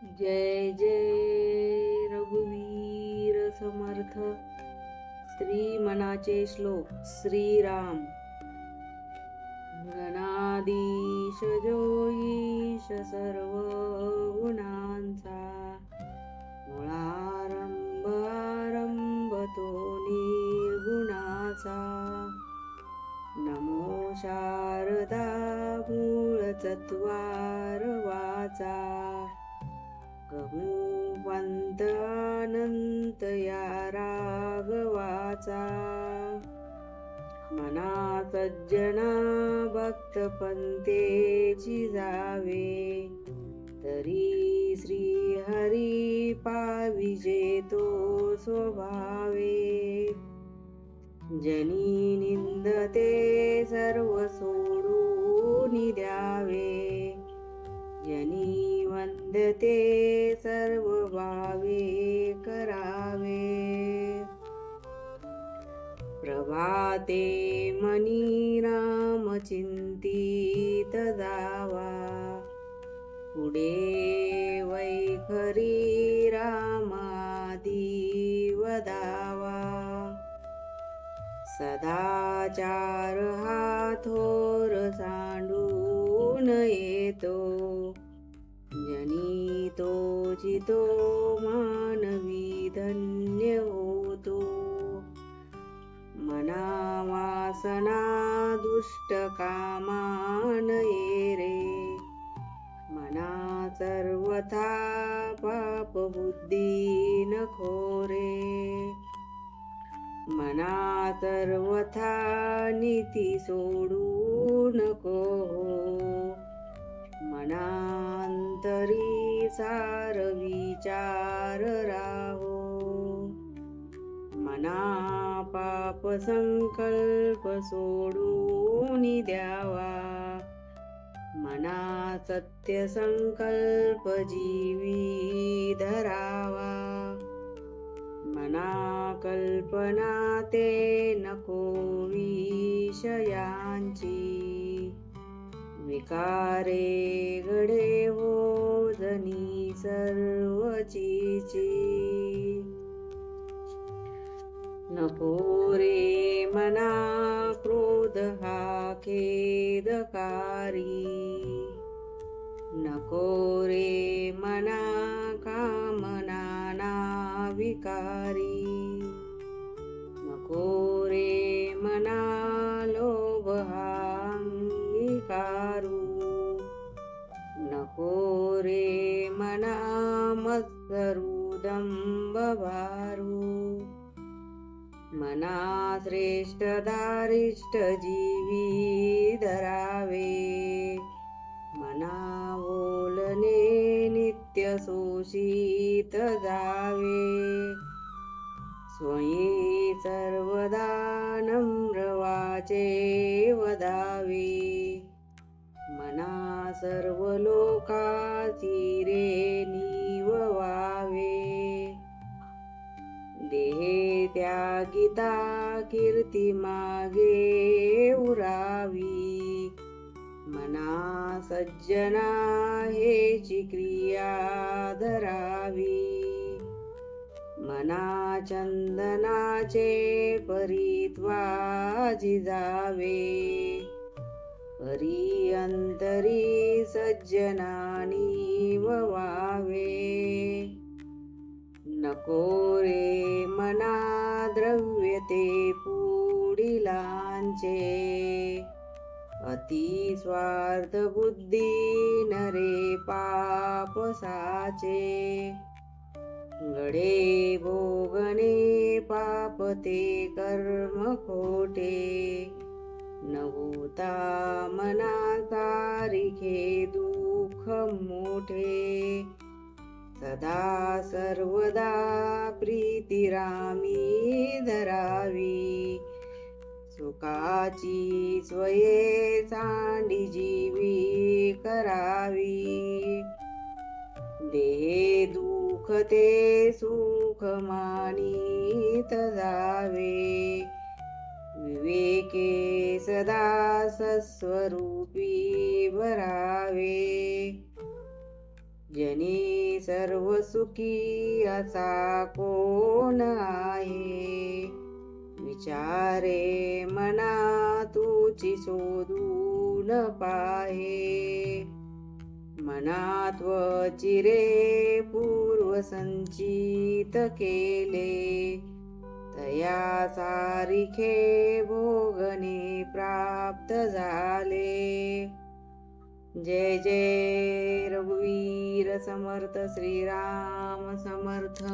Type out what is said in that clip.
जय जय रघुवीर समर्थ. श्री मनाचे श्लोक. श्रीराम. गणाधीश जो ईश सर्व गुणांचा, मुळारंभ आरंभ तो निर्गुणाचा. नमो शारदा मूळ चत्वार वाचा, गहुवंत अनंत या राघवाचा. मना सज्जना भक्त पंतेची जावे, तरी श्री हरी पाविजे तो स्वभावे. जनी निंदते सर्व सोडून द्यावे, जनी वंदते सर्व भावे करावे. प्रभाते मनी राम चिंतित जावा, पुढे वैखरी रामादी वदावा. सदाचार हा थोर सांडून येतो, जनी तो चितो मानवी धन्य होतो. मना वासना दुष्ट कामान ये रे, मना सर्वथा पाप बुद्धी नखोरे. मना सर्वथा नीती सोडू नको हो, मनांतरी सार विचार राहो. मना पाप संकल्प सोडून द्यावा, मना सत्य संकल्प जीवी धरावा. मना कल्पना ते नको विषयांची, विकारे घडे हो जनी सर्वचीची. नको रे मना क्रोध हा खेदकारी, नको रे मना कामना ना विकारी. नको रे मना लोभ हा अंगीकारू, नको रे मना मत्सरू दंभ भारू. मना श्रेष्ठ दारिष्ट जीवी धरावे, मना बोलणे नित्य शोषित जावे. स्वयी सर्वदा नम्र वाचे वदावे, मना सर्व लोकाची रे निववावे. देहे त्यागिता कीर्ती मागे उरावी, मना सज्जना हेची क्रिया धरावी. मना चंदनाचे परित्वा जिजावे, परी अंतरी सज्जनानी ववावे. नको रे मना द्रव्य ते पुढिलांचे, अति स्वार्थ बुद्धी नरे पाप साचे. गडे भोगणे पाप ते कर्म खोटे, नभूता मना तारिखे दुःख मोठे. सदा सर्वदा प्रीती रामी धरावी, सुखाची स्वये चांडी जीवी करावी. देहे दुःख ते सुख मानित जावे, विवेके सदा सस्वरूपी भरावे. जनी सर्व सुखी असा कोण आहे. विचारे मना तुची शोधून पाहे. मनात चिरे पूर्व संचित केले. तया सारिखे भोगणे प्राप्त झाले. जय जय रघुवीर समर्थ श्रीराम समर्थ.